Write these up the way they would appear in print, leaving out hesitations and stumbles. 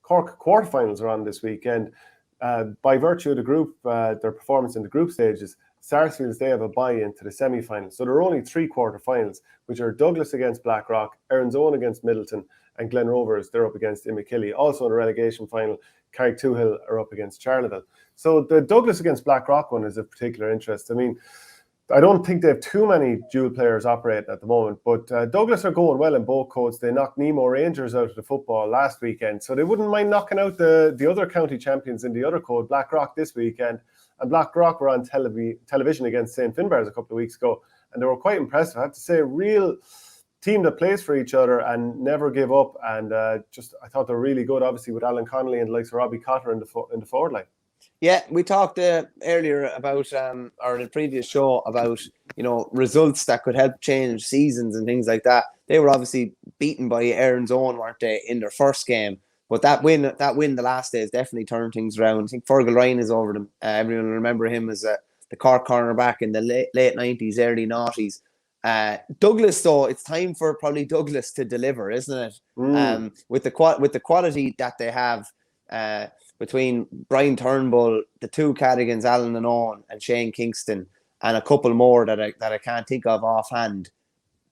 Cork quarterfinals are on this weekend. By virtue of the group, their performance in the group stages, Sarsfields, they have a bye into the semi-finals. So there are only 3 quarterfinals, which are Douglas against Blackrock, Erin's Own against Middleton, and Glen Rovers, they're up against Immakilly. Also in the relegation final, Carrick-Toohill are up against Charleville. So the Douglas against Blackrock one is of particular interest. I mean, I don't think they have too many dual players operating at the moment, but Douglas are going well in both codes. They knocked Nemo Rangers out of the football last weekend, so they wouldn't mind knocking out the other county champions in the other code, Blackrock, this weekend. And Blackrock were on television against St. Finbarrs a couple of weeks ago, and they were quite impressive. I have to say, a real team that plays for each other and never give up. And I thought they're really good, obviously, with Alan Connolly and the likes of Robbie Cotter in the forward line. Yeah, we talked earlier about, or in the previous show, about, results that could help change seasons and things like that. They were obviously beaten by Erin's Own, weren't they, in their first game? But that win the last day has definitely turned things around. I think Fergal Ryan is over them. Everyone will remember him as the Cork cornerback in the late 90s, early 90s. Douglas, though, it's time for probably Douglas to deliver, isn't it? With the quality that they have, between Brian Turnbull, the 2 Cadigans, Alan and Owen, and Shane Kingston, and a couple more that I can't think of offhand,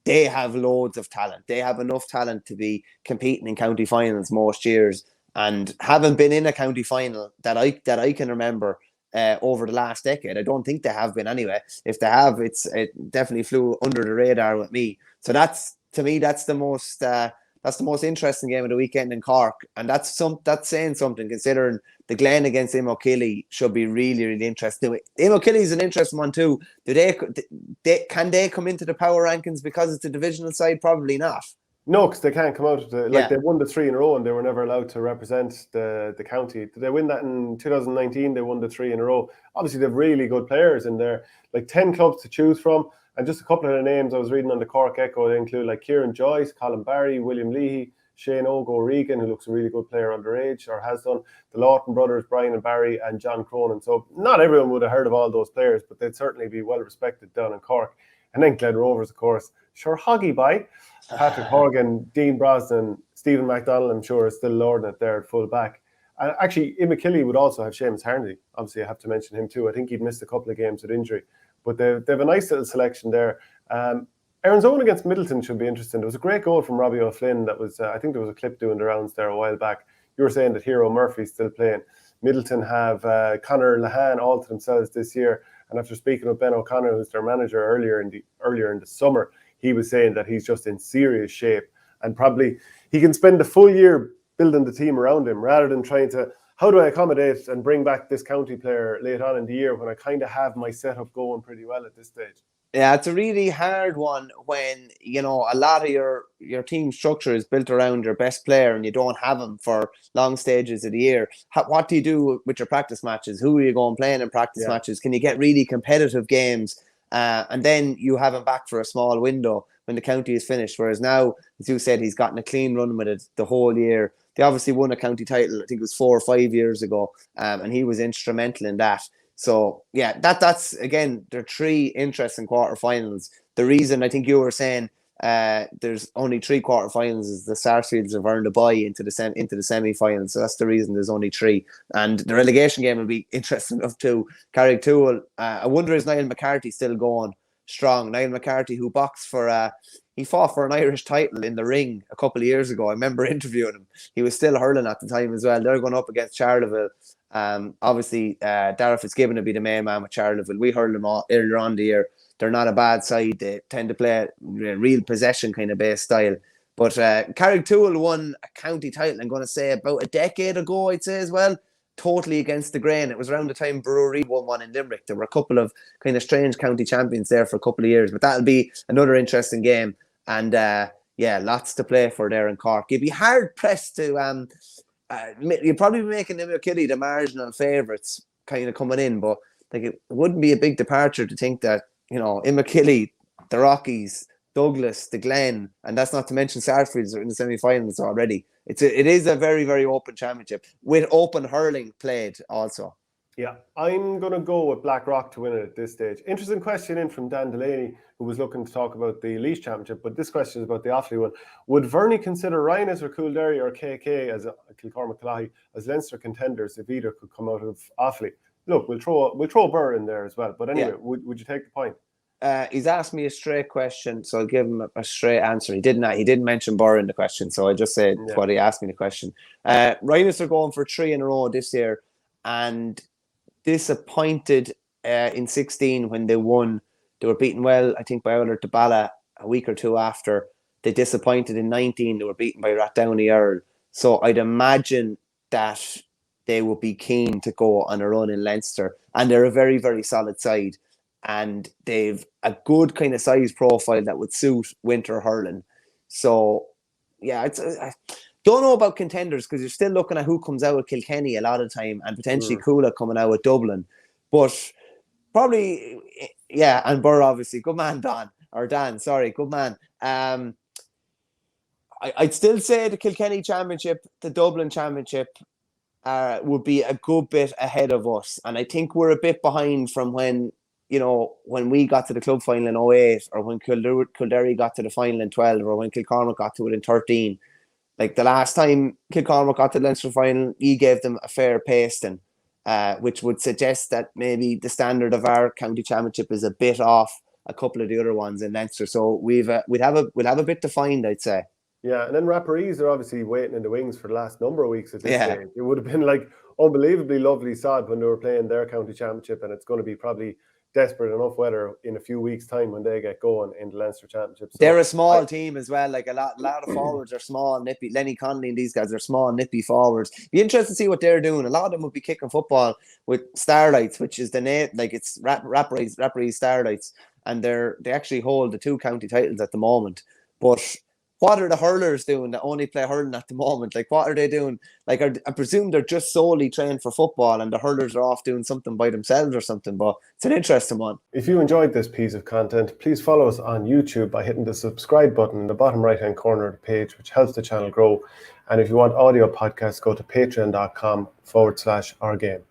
they have loads of talent. They have enough talent to be competing in county finals most years, and haven't been in a county final that I can remember over the last decade. I don't think they have been anyway. If they have, it definitely flew under the radar with me. So that's the most interesting game of the weekend in Cork, and that's saying something, considering the Glen against Imokilly should be really, really interesting. Imokilly is an interesting one too. Can they come into the power rankings because it's a divisional side? Probably not. No, because they can't come out of they won the 3 in a row and they were never allowed to represent the county. Did they win that in 2019? They won the 3 in a row. Obviously, they have really good players in there, like 10 clubs to choose from. And just a couple of the names I was reading on the Cork Echo, they include like Kieran Joyce, Colin Barry, William Leahy, Shane Ogo Regan, who looks a really good player underage, or has done, the Lawton brothers, Brian and Barry, and John Cronin. So not everyone would have heard of all those players, but they'd certainly be well respected down in Cork. And then Glen Rovers, of course. Sure, Hoggy by Patrick Horgan, Dean Brosnan, Stephen MacDonald, I'm sure, is still lording it there at full back. And actually, Immakilly would also have Seamus Harnedy. Obviously, I have to mention him too. I think he'd missed a couple of games with injury. But they have a nice little selection there. Erin's Own against Middleton should be interesting. There was a great goal from Robbie O'Flynn that was, I think there was a clip doing the rounds there a while back. You were saying that Hero Murphy's still playing. Middleton have Conor Lahan all to themselves this year. And after speaking with Ben O'Connor, who's their manager earlier in the summer, he was saying that he's just in serious shape. And probably he can spend the full year building the team around him rather than trying to, how do I accommodate and bring back this county player late on in the year when I kind of have my setup going pretty well at this stage? Yeah, it's a really hard one when, a lot of your team structure is built around your best player and you don't have him for long stages of the year. What do you do with your practice matches? Who are you going playing in practice matches? Can you get really competitive games? And then you have him back for a small window when the county is finished. Whereas now, as you said, he's gotten a clean run with it the whole year. They obviously won a county title, I think it was 4 or 5 years ago, and he was instrumental in that. So, yeah, that's again, there are 3 interesting quarterfinals. The reason I think you were saying there's only 3 quarterfinals is the Sarsfields have earned a bye into the semi-finals. So that's the reason there's only 3. And the relegation game will be interesting enough too. Carrick-Toohill, I wonder, is Niall McCarthy still going strong? Niall McCarthy, who boxed for he fought for an Irish title in the ring a couple of years ago. I remember interviewing him. He was still hurling at the time as well. They're going up against Charleville. Obviously, Dara Fitzgibbon will be the main man with Charleville. We hurled them all earlier on the year. They're not a bad side. They tend to play a real possession kind of based style. But Carrick-Toohill won a county title, I'm going to say about a decade ago, I'd say as well. Totally against the grain. It was around the time Brewery won one in Limerick. There were a couple of kind of strange county champions there for a couple of years. But that'll be another interesting game. And lots to play for there in Cork. You'd be hard pressed to you'd probably be making Imokilly the marginal favourites kind of coming in, but like it wouldn't be a big departure to think that, Imokilly, the Rockies, Douglas, the Glen, and that's not to mention Sarsfields are in the semi-finals already. It is a very, very open championship with open hurling played also. Yeah, I'm going to go with Blackrock to win it at this stage. Interesting question in from Dan Delaney, who was looking to talk about the Laois Championship, but this question is about the Offaly one. Would Verney consider Rhinos or Coolderry or KK as Kilcormac Calahi as Leinster contenders if either could come out of Offaly? Look, we'll throw Burr in there as well. But anyway, would you take the point? He's asked me a straight question, so I'll give him a straight answer. He didn't mention Burr in the question, so I just said what he asked me the question. Rhinos are going for 3 in a row this year, and disappointed in 16 when they won. They were beaten well, I think, by Euler Tabala a week or two after. They disappointed in 19. They were beaten by Rathdowney Earl. So I'd imagine that they would be keen to go on a run in Leinster, and they're a very, very solid side. And they've a good kind of size profile that would suit winter hurling. So, yeah, I don't know about contenders because you're still looking at who comes out with Kilkenny a lot of the time and potentially Coola coming out with Dublin. But probably, yeah, and Burr, obviously. Good man, Dan, sorry, good man. I'd still say the Kilkenny Championship, the Dublin Championship would be a good bit ahead of us. And I think we're a bit behind from when we got to the club final in 08, or when Kildare got to the final in 12, or when Kilcormac got to it in 13. Like the last time Kilcormac got to the Leinster final, he gave them a fair pasting, which would suggest that maybe the standard of our county championship is a bit off a couple of the other ones in Leinster. So we'd have a bit to find, I'd say. Yeah, and then Rapparees are obviously waiting in the wings for the last number of weeks at this stage. It would have been like unbelievably lovely sod when they were playing their county championship, and it's going to be probably desperate enough weather in a few weeks' time when they get going in the Leinster Championship. So they're a small team as well. Like a lot of forwards are small, nippy. Lenny Connolly and these guys are small, nippy forwards. Be interested to see what they're doing. A lot of them would be kicking football with Starlights, which is the name. Like it's Rapparees Starlights, and they actually hold the 2 county titles at the moment. But what are the hurlers doing that only play hurling at the moment? Like, what are they doing? Like, I presume they're just solely trained for football and the hurlers are off doing something by themselves or something, but it's an interesting one. If you enjoyed this piece of content, please follow us on YouTube by hitting the subscribe button in the bottom right-hand corner of the page, which helps the channel grow. And if you want audio podcasts, go to patreon.com/ourgame.